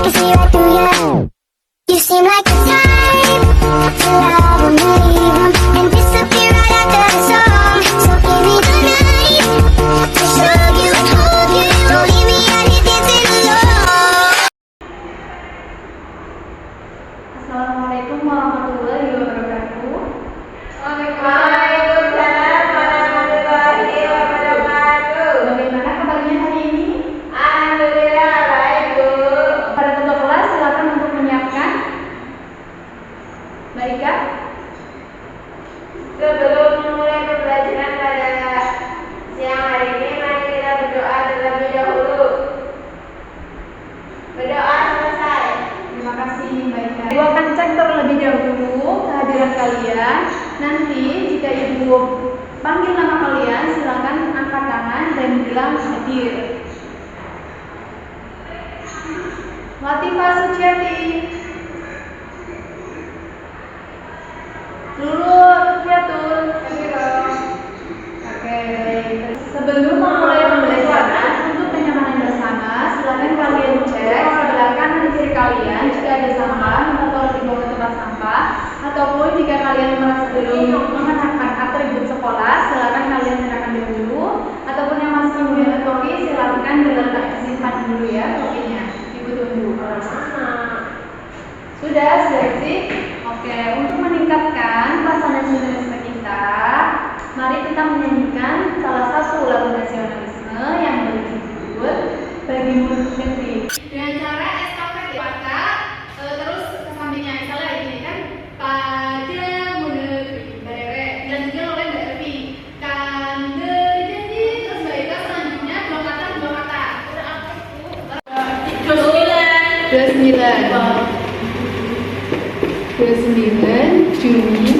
can see right through you. You seem like the type to love them, leave them, and disappear right after the song. So give me the night to show you and hold you. Don't leave me out here dancing alone. Assalamualaikum warahmatullahi wabarakatuh. Waalaikumsalam warahmatullahi wabarakatuh. Bagaimana kabarnya hari ini? Alhamdulillah baik, Bu. Pada ketua kelas silakan untuk menyiapkan. Baik, Kak? Sebelum memulai pembelajaran pada siang hari ini, mari kita berdoa terlebih dahulu. Berdoa selesai. Terima kasih, baik, Kak. Ibu akan cek terlebih dahulu kehadiran kalian. Nanti jika Ibu panggil nama kalian, silakan angkat tangan dan bilang hadir. Latifah Suciati, Lulul Fiatul. Oke, baik. Sebelum memulai pembelajaran, untuk kenyamanan bersama, silakan kalian cek sebelah kanan kiri kalian jika ada sampah atau dibawa ke tempat sampah, ataupun jika kalian merasa belum mengenakan atribut sekolah, silakan kalian kenakan dulu, ataupun yang masih menggunakan topi, silakan disimpan dulu ya topinya. Ibu tunggu. Sudah seleksi? Oke, untuk meningkatkan rasa nasionalisme kita, mari kita menyanyikan salah satu lagu nasionalisme yang berjudul Bagi Mulut Negeri. Dengan cara estafet ya, maka terus ke sampingnya, misalnya ini kan padamu negeri, Mbak dan juga oleh Mbak Evi. Kande jadi terus Mbak Ika selanjutnya dua kata. 29 Juni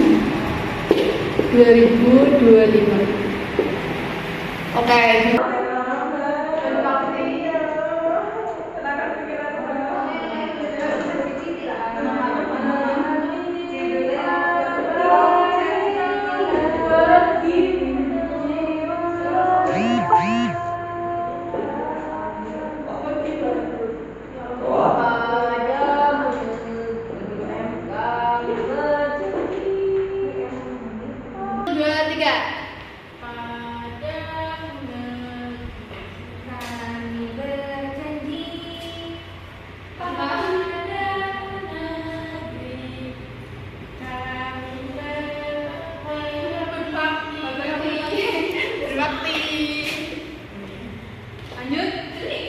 2025. Oke.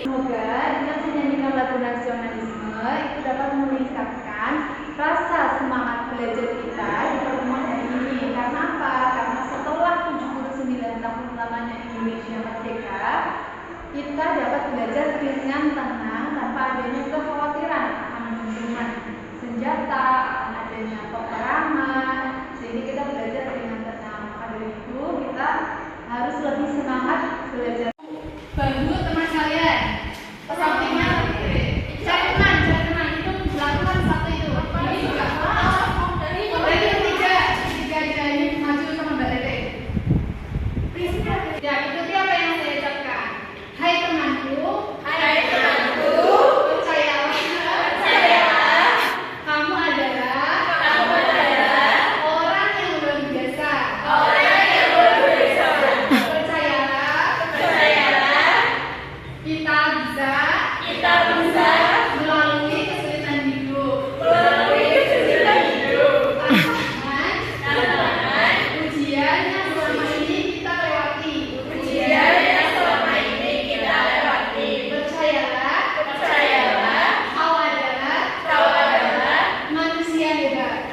Semoga dengan menyanyikan lagu nasionalisme itu dapat meningkatkan rasa semangat belajar kita di pertemuan hari ini. Karena apa? Karena setelah 79 tahun lamanya Indonesia merdeka, kita dapat belajar dengan tenang tanpa adanya kekhawatiran akan penggunaan senjata, akan adanya peperangan. Jadi kita belajar dengan tenang. Maka dari itu kita harus lebih semangat belajar. Bantu teman kalian. Sampingnya cari teman itu lakukan satu itu. Ini juga. Berarti yang tiga aja ini maju sama Mbak Dede. Ya, ikuti apa yang saya ucapkan. Hai temanku. Percayalah. Kamu adalah orang yang luar biasa. Percayalah. Kita bisa melalui kesulitan hidup. Tantangan, ujian yang selama ini kita lewati. Percayalah, kau adalah manusia hebat.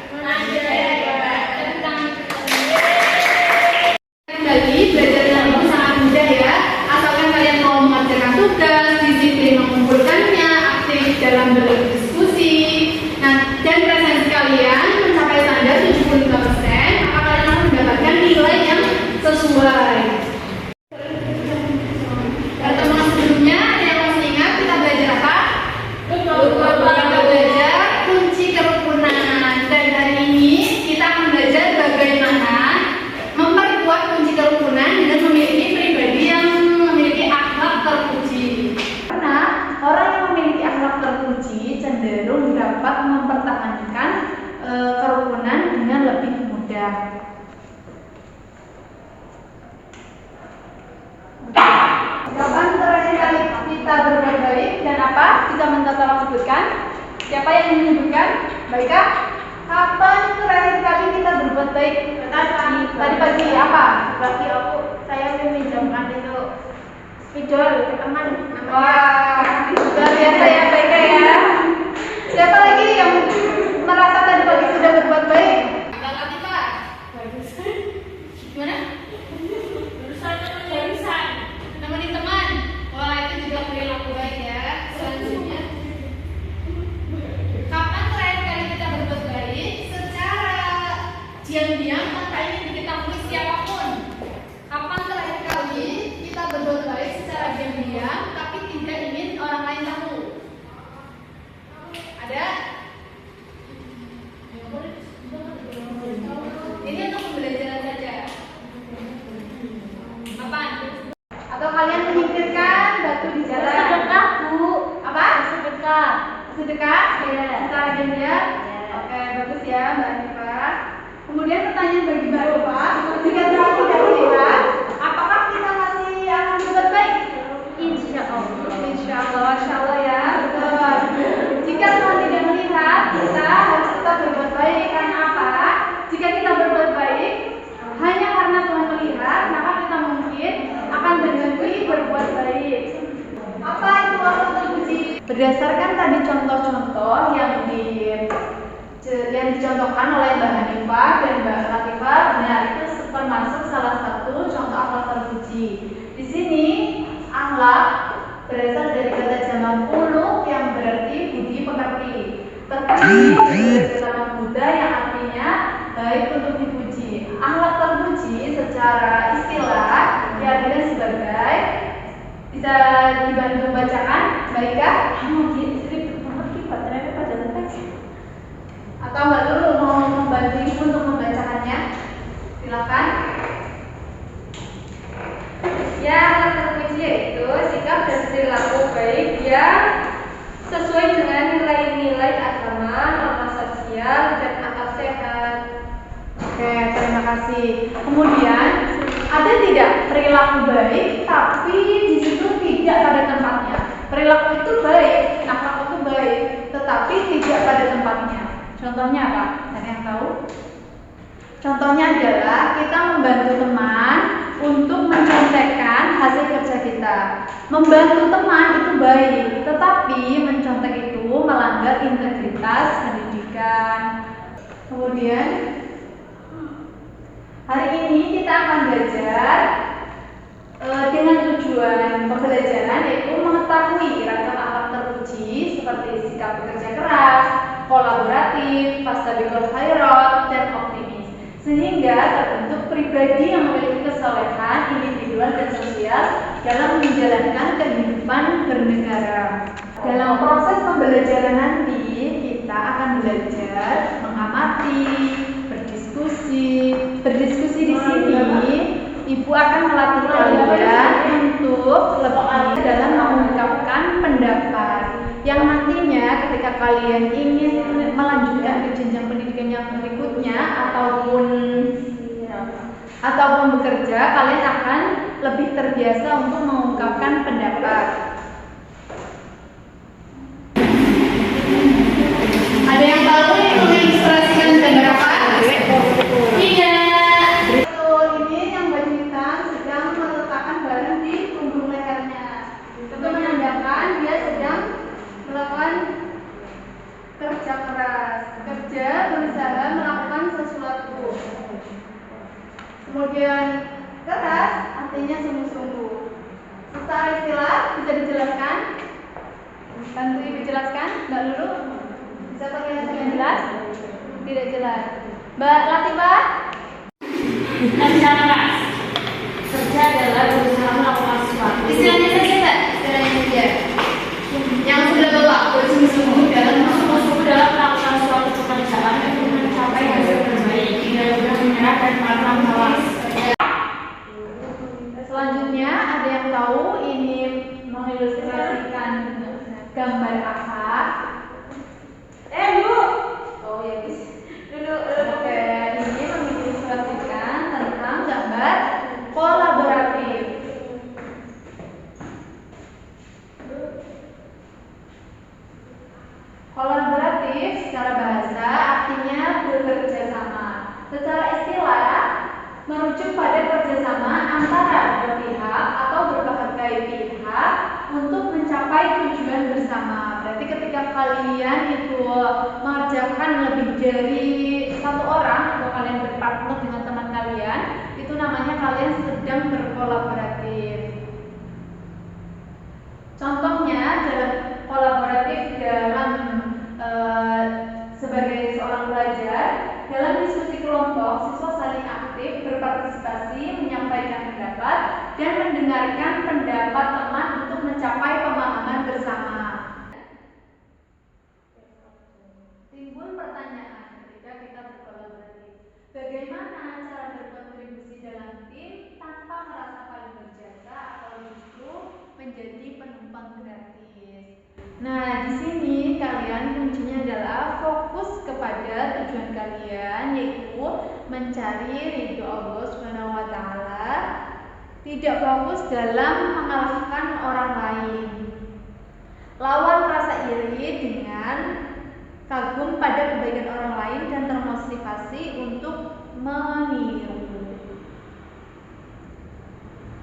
Kembali belajarnya itu sangat mudah ya, asalkan kalian mau mengerjakan tugas, disiplin mengumpulkannya, aktif dalam berdiskusi, dan presensi kalian mencapai standar 75%, maka kalian akan mendapatkan nilai yang sesuai. Pertemuan sebelumnya ada yang masih ingat kita belajar apa? Kita belajar kunci kerukunan, dan hari ini kita akan belajar bagaimana memperkuat kunci kerukunan dengan memiliki pribadi yang memiliki akhlak terpuji. Karena orang yang memiliki akhlak terpuji terpuji cenderung dapat mempertahankan kerukunan dengan lebih mudah. Kapan terakhir kali kita berbuat baik dan apa? Bisa minta tolong sebutkan. Siapa yang menyebutkan? Baika? Kapan terakhir kali kita berbuat baik? Tadi pagi apa? Bagi aku, saya meminjamkan itu spidol ke teman. Wah, luar biasa ya Baika ya. Siapa lagi yang merasa tadi pagi sudah berbuat baik? Gimana? Barusan nemenin teman. Wah, itu juga perilaku baik ya. Selanjutnya, kapan terakhir kali kita berbuat baik secara diam-diam tanpa ingin diketahui siapapun? Kapan terakhir kali kita berbuat baik secara diam-diam tapi tidak ingin orang lain tahu? Ada? Ini untuk pembelajaran saja. Kapan? Atau kalian menyingkirkan batu di jalan? Sedekah, Bu. Apa? Sedekah. Sedekah? Iya. Secara diam-diam? Iya. Oke, bagus ya Mbak Hanifah. Kemudian pertanyaan bagi Mbak Rupa, jika Tuhan tidak melihat, apakah kita masih akan berbuat baik? Insya Allah. Insya Allah, Masya Allah ya. Betul. Jika Tuhan tidak melihat, kita harus tetap berbuat baik. Karena apa? Jika kita berbuat baik hanya karena Tuhan melihat, maka kita mungkin akan berhenti berbuat baik. Apa itu akhlak terpuji? Berdasarkan tadi contoh-contoh yang dicontohkan oleh Mbak Hanifah dan Mbak Latifah, benar itu termasuk salah satu contoh akhlak terpuji. Di sini akhlak berasal dari kata jamak uluk yang berarti budi pekerti. Terpuji dari kata Buddha yang artinya baik untuk dipuji. Akhlak terpuji secara istilah diartikan sebagai, bisa dibantu bacakan, Baika? Atau Mbak Lulu mau membantu Ibu untuk membacakannya? Silakan. Ya, akhlak terpuji yaitu sikap dan perilaku baik yang sesuai dengan nilai-nilai agama, norma sosial, dan akal sehat. Oke, terima kasih. Kemudian ada tidak perilaku baik tapi di situ tidak pada tempatnya? Perilaku itu baik, akhlak itu baik, tetapi tidak pada tempatnya. Contohnya apa? Ada yang tahu? Contohnya adalah kita membantu teman untuk mencontekkan hasil kerja kita. Membantu teman itu baik, tetapi mencontek itu melanggar integritas pendidikan. Kemudian hari ini kita akan belajar dengan tujuan pembelajaran yaitu mengetahui ragam akhlak terpuji seperti sikap bekerja keras, kolaboratif, fastabiqul khairat, dan optimis, sehingga terbentuk pribadi yang memiliki kesolehan individual dan sosial dalam menjalankan kehidupan bernegara. Dalam proses pembelajaran nanti kita akan belajar mengamati, berdiskusi di sini. Ibu akan melatih kalian untuk lebih dalam mengungkapkan pendapat yang nantinya ketika kalian ingin melanjutkan ke jenjang pendidikan yang berikutnya ataupun bekerja, kalian akan lebih terbiasa untuk mengungkapkan pendapat. Ada yang tahu yang mengilustrasikan gambar apa? Iya. Ini yang Mbak Julitan sedang meletakkan barang di punggung lehernya. Itu menandakan dia sedang melakukan kerja keras, berusaha melakukan sesuatu. Kemudian keras artinya sungguh-sungguh. Secara istilah bisa dijelaskan? Bantu Ibu jelaskan, Mbak Lulu. Bisa terlihat dengan jelas? Tidak jelas. Mbak Latifah? Kerja keras. Kerja adalah berusaha melakukan sesuatu. Istilahnya saja Mbak, istilahnya saja. Yang sudah Bapak bersungguh-sungguh dalam melakukan suatu pekerjaan untuk mencapai hasil terbaik, tidak mudah menyerah dan pantang malas. Selanjutnya ada yang tahu ini mengilustrasikan gambar apa? Kolaboratif secara bahasa artinya bekerja sama. Secara istilah merujuk pada kerjasama antara dua pihak atau berbagai pihak untuk mencapai tujuan bersama. Berarti ketika kalian itu mengerjakan lebih dari satu orang atau kalian berpartner dengan teman kalian, itu namanya kalian sedang berkolaboratif. Contohnya dalam kolaboratif dalam sebagai seorang pelajar, dalam diskusi kelompok, siswa saling aktif berpartisipasi, menyampaikan pendapat, dan mendengarkan pendapat teman untuk mencapai pemahaman bersama. Timbul pertanyaan ketika kita berkolaboratif, bagaimana cara berkontribusi dalam tim tanpa merasa paling berjasa atau justru menjadi penumpang gratis? Nah, di sini kalian kuncinya adalah fokus kepada tujuan kalian, yaitu mencari ridho Allah Subhanahu wa taala, tidak fokus dalam mengalahkan orang lain. Lawan rasa iri dengan kagum pada kebaikan orang lain dan termotivasi untuk meniru.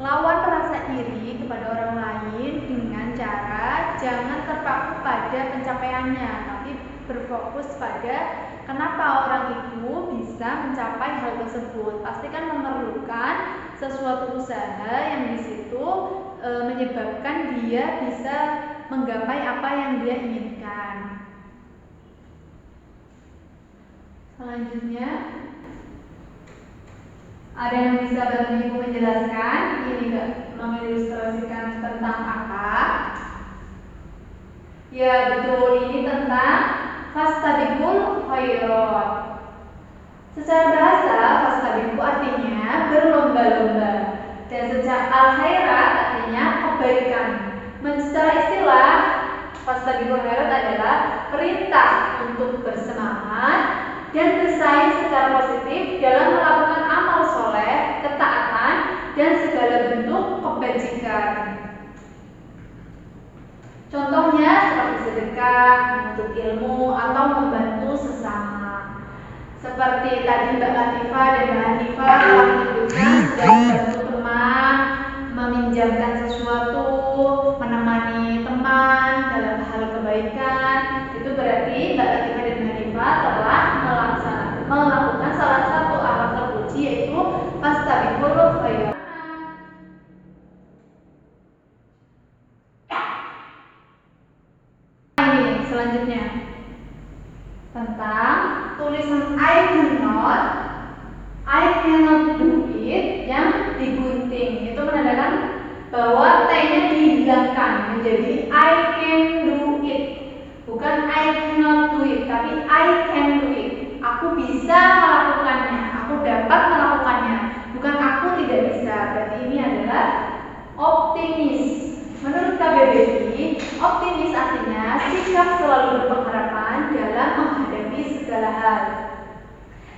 Lawan rasa iri kepada orang lain dengan cara jangan terpaku pada pencapaiannya, tapi berfokus pada kenapa orang itu bisa mencapai hal tersebut. Pasti kan memerlukan sesuatu usaha yang di situ menyebabkan dia bisa menggapai apa yang dia inginkan. Selanjutnya, ada yang bisa bantu ibu menjelaskan? Ini mengilustrasikan tentang apa? Ya betul, ini tentang fastabiqul khairat. Secara bahasa, fastabiqu artinya berlomba-lomba, dan secara al-khairat artinya kebaikan. Secara istilah, fastabiqul khairat adalah perintah untuk bersemangat dan bersaing secara positif dalam melakukan amal soleh, ketaatan, dan segala bentuk kebajikan. Contohnya seperti sedekah, menuntut ilmu, atau membantu sesama. Seperti tadi Mbak Latifah dan Mbak Hanifah telah menyebutkan sudah membantu teman, meminjamkan sesuatu, menemani teman dalam hal kebaikan. Itu berarti Mbak Latifah dan Mbak Hanifah telah melakukan salah satu amal terpuji, yaitu fastabiqul khairat. Ini selanjutnya tentang tulisan I cannot do it yang digunting. Itu menandakan bahwa T-nya dihilangkan menjadi I can do it. Bukan I cannot do it, tapi I can do it. Aku bisa melakukannya, aku dapat melakukannya. Bukan aku tidak bisa. Berarti ini adalah optimis. Menurut KBBI, optimis artinya sikap selalu berpengharapan dalam menghadapi segala hal.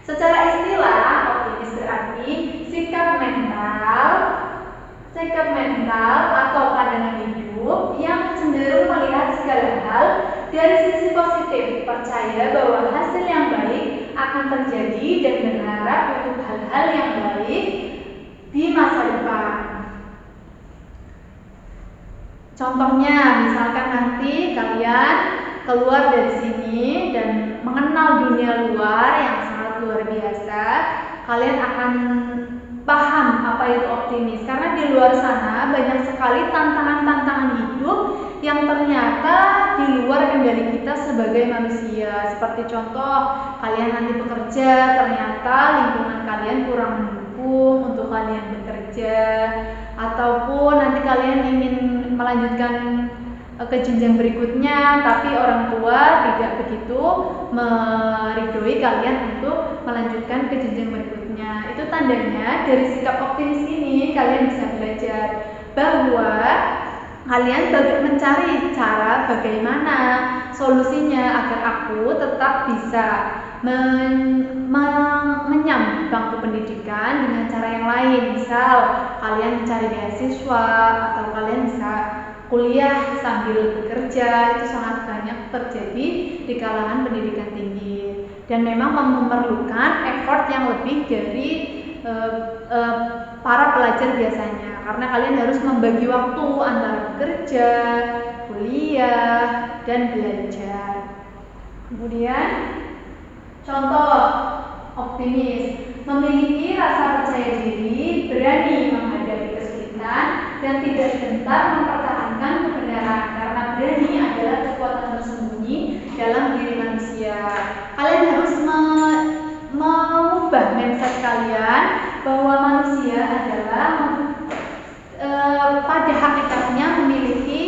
Secara istilah, optimis berarti sikap mental atau pandangan hidup yang cenderung melihat segala hal dari sisi positif, percaya bahwa hasil yang baik akan terjadi dan berharap untuk hal-hal yang baik di masa depan. Contohnya, misalkan nanti kalian keluar dari sini dan mengenal dunia luar yang sangat luar biasa, kalian akan paham apa itu optimis. Karena di luar sana banyak sekali tantangan-tantangan hidup yang ternyata di luar kendali kita sebagai manusia. Seperti contoh, kalian nanti bekerja, ternyata lingkungan kalian kurang mendukung untuk kalian bekerja, ataupun nanti kalian ingin melanjutkan ke jenjang berikutnya, tapi orang tua tidak begitu meridhoi kalian untuk melanjutkan ke jenjang berikutnya. Itu tandanya dari sikap optimis ini kalian bisa belajar bahwa kalian mencari cara bagaimana solusinya agar aku tetap bisa menyambung bangku pendidikan dengan cara yang lain. Misal kalian mencari beasiswa, atau kalian bisa kuliah sambil bekerja itu sangat banyak terjadi di kalangan pendidikan tinggi, dan memang memerlukan effort yang lebih dari para pelajar biasanya, karena kalian harus membagi waktu antara bekerja, kuliah, dan belajar. Kemudian contoh optimis, memiliki rasa percaya diri, berani menghadapi kesulitan, dan tidak gentar mempertahankan kebenaran, karena berani adalah kekuatan tersembunyi dalam diri manusia. Kalian harus mengubah mindset kalian bahwa manusia adalah pada hakikatnya memiliki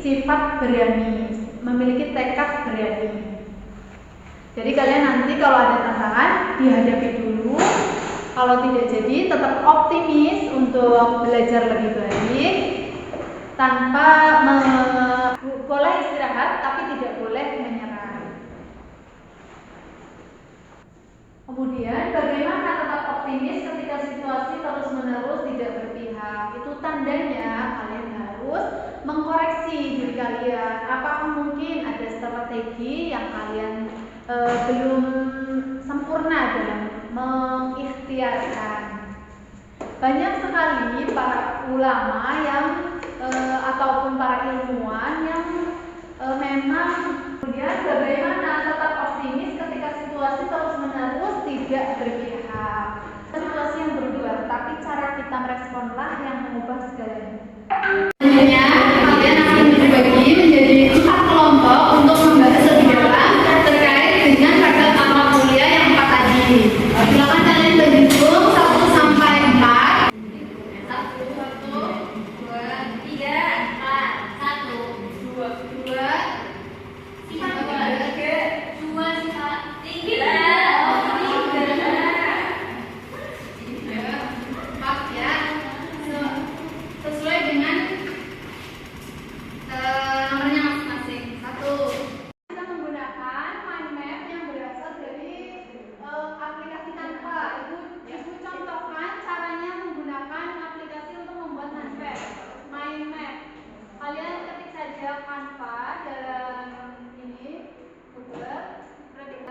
sifat berani, memiliki tekad berani. Jadi kalian nanti kalau ada tantangan dihadapi dulu. Kalau tidak jadi tetap optimis untuk belajar lebih baik, tanpa boleh istirahat tapi tidak boleh menyerah. Kemudian bagaimana tetap optimis ketika situasi terus-menerus tidak berpihak? Itu tandanya kalian harus mengkoreksi diri kalian. Apakah mungkin ada strategi yang kalian belum sempurna dalam mengikhtiarkan? Banyak sekali para ulama yang ataupun para ilmuwan yang memang. Kemudian bagaimana tetap optimis ketika situasi terus-menerus tidak berpihak? Situasi yang berubah, tapi cara kita meresponlah yang mengubah segalanya. Selanjutnya, kalian akan dibagi menjadi 4 kelompok untuk membahas lebih dalam terkait dengan pada mata kuliah yang 4 tadi. Silakan kalian berhitung 1 sampai 4. 1, 2, 3, 4, 1, 2, 2, 2 sifat tinggi. Maaf ya, sesuai dengan nomornya masing-masing. 1. Kita menggunakan mind map yang berasal dari aplikasi Canva. Ibu contohkan caranya menggunakan aplikasi untuk membuat mind map. Kalian ketik saja Canva dalam ini Google, terus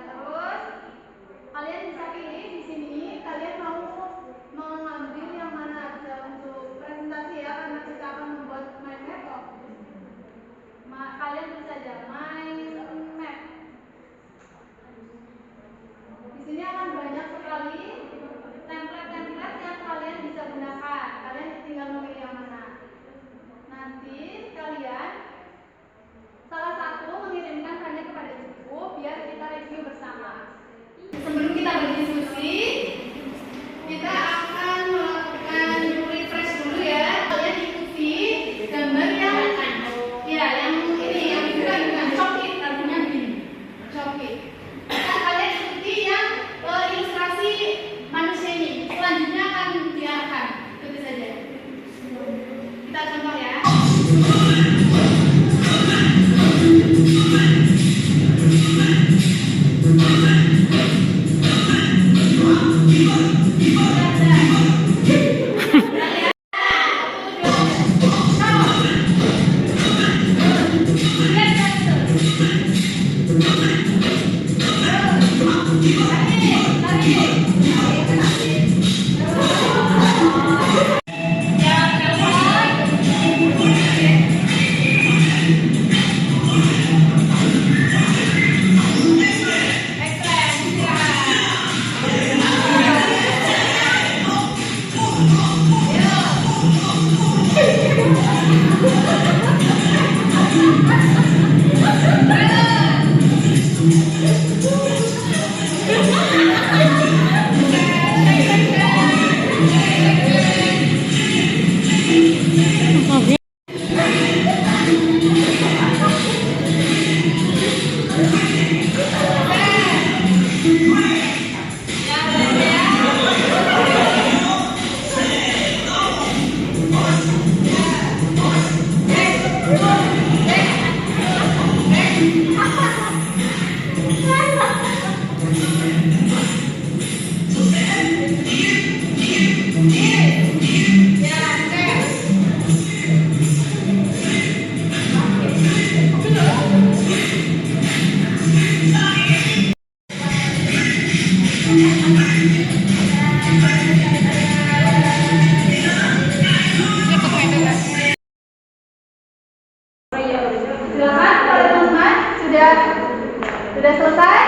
Sudah selesai?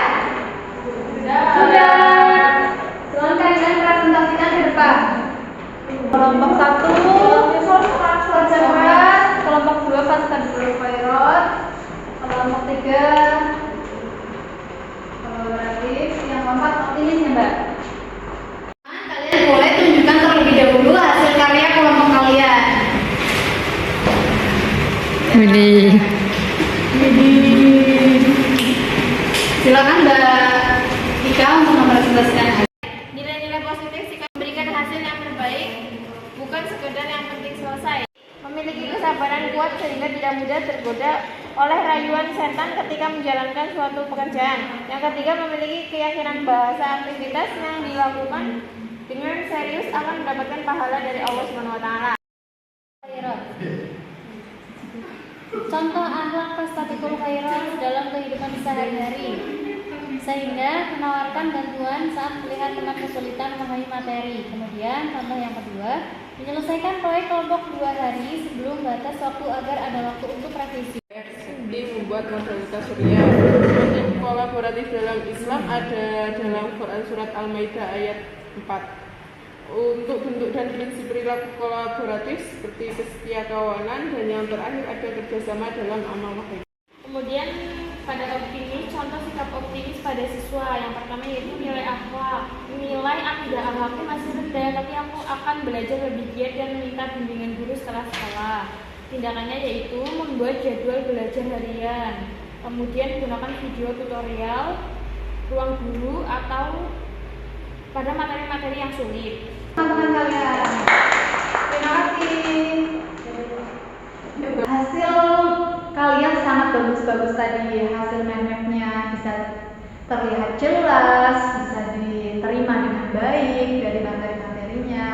Sudah. Silakan kalian presentasikan ke depan. Kelompok 1 kerja keras, kelompok 2 fastabiqul khairat, kelompok 3 kolaboratif, yang keempat optimis ya Mbak. Kalian boleh tunjukkan terlebih dahulu hasil karya kelompok kalian. Silakan Mbak Ika untuk mempresentasikan. Nilai-nilai positif sikap memberikan hasil yang terbaik, bukan sekedar yang penting selesai. Memiliki kesabaran kuat sehingga tidak mudah tergoda oleh rayuan setan ketika menjalankan suatu pekerjaan. Yang ketiga, memiliki keyakinan bahasa aktivitas yang dilakukan dengan serius akan mendapatkan pahala dari Allah SWT. Contoh akhlak fastabiqul khairat dalam kehidupan sehari-hari, sehingga menawarkan bantuan saat melihat teman kesulitan memahami materi. Kemudian contoh yang kedua, menyelesaikan proyek kelompok 2 hari sebelum batas waktu agar ada waktu untuk revisi. Di membuat modalitas syariah. Prinsip kolaboratif dalam Islam ada dalam Quran surat Al-Maidah ayat 4. Untuk bentuk dan prinsip perilaku kolaboratif seperti kesetiakawanan, dan yang terakhir ada kerjasama dalam amal wahid. Kemudian pada optimis, contoh sikap optimis pada siswa. Yang pertama yaitu nilai akhlak. Nilai akidah akhlakku masih rendah, tapi aku akan belajar lebih giat dan meminta bimbingan guru setelah sekolah. Tindakannya yaitu membuat jadwal belajar harian, kemudian gunakan video tutorial, ruang guru, atau pada materi-materi yang sulit. Teman-teman kalian, terima kasih. Hasil kalian sangat bagus-bagus tadi. Hasil map-nya bisa terlihat jelas, bisa diterima dengan baik dari materi-materinya.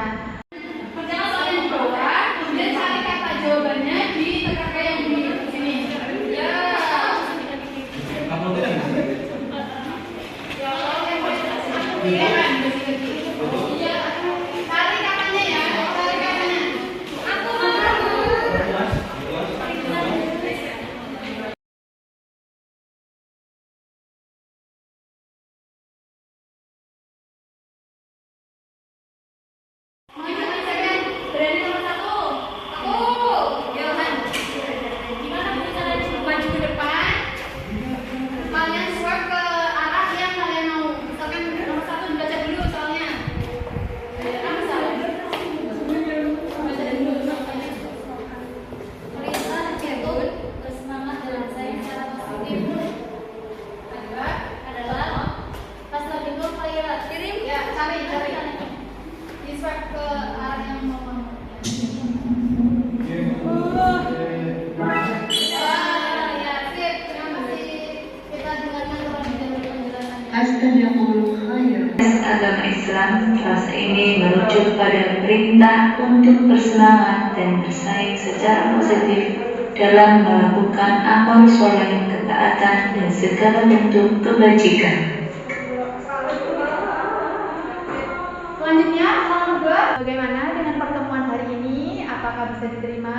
Pertama kalian di bawah, kemudian cari kata jawabannya di teka-teki yang di sini. Ya. Agama Islam, frase ini merujuk pada perintah untuk bersemangat dan bersaing secara positif dalam melakukan amal soleh, ketaatan, dan segala bentuk kebajikan. Selanjutnya, soal kedua, bagaimana dengan pertemuan hari ini? Apakah bisa diterima?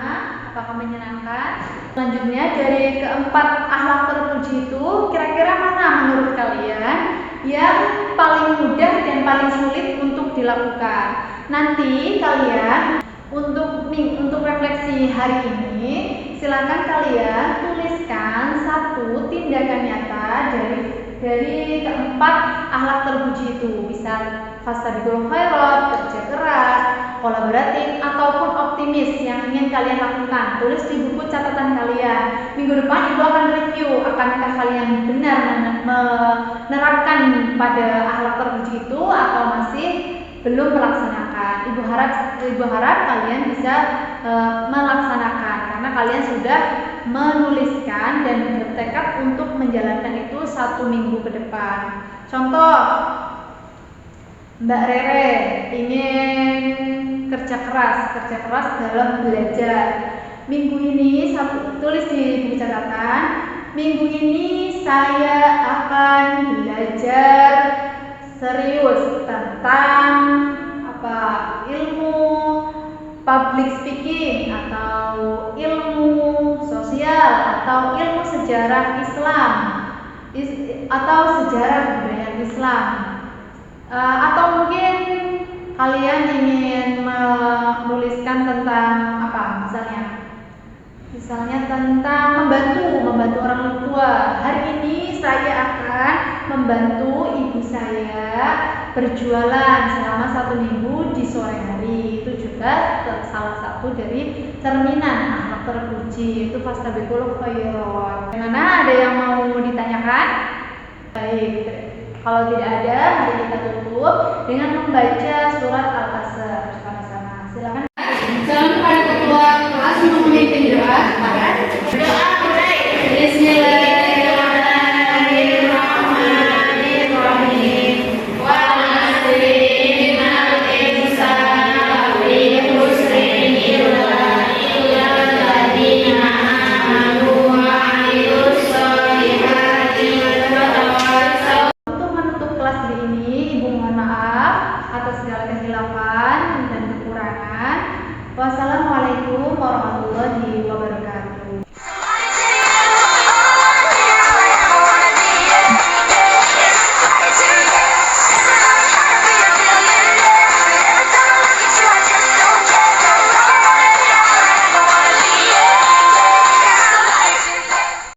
Apakah menyenangkan? Selanjutnya, dari keempat akhlak terpuji itu, kira-kira mana menurut kalian yang paling mudah dan paling sulit untuk dilakukan? Nanti kalian untuk refleksi hari ini, silakan kalian tuliskan satu tindakan nyata dari keempat akhlak terpuji itu. Bisa fastabiqul khairat, kerja keras, kolaboratif, ataupun optimis yang ingin kalian lakukan. Tulis di buku catatan kalian. Minggu depan Ibu akan review, akankah kalian benar menerapkan pada akhlak terpuji itu atau masih belum melaksanakan. Ibu harap kalian bisa melaksanakan, karena kalian sudah menuliskan dan bertekad untuk menjalankan itu 1 minggu ke depan. Contoh, Mbak Rere ingin kerja keras dalam belajar. Minggu ini, tulis di buku catatan, minggu ini saya akan belajar serius tentang ilmu public speaking, atau ilmu sosial, atau ilmu sejarah. sejarah Islam atau sejarah kebudayaan Islam. Atau mungkin kalian ingin menuliskan tentang apa misalnya tentang membantu orang tua. Hari ini saya akan membantu ibu saya berjualan selama 1 minggu di sore hari. Itu juga salah satu dari cerminan akhlak terpuji, itu fastabiqul khairat. Gimana, ada yang mau ditanyakan? Baik, kalau tidak ada, mari kita tutup dengan membaca surat Al-Asr bersama-sama. Silakan.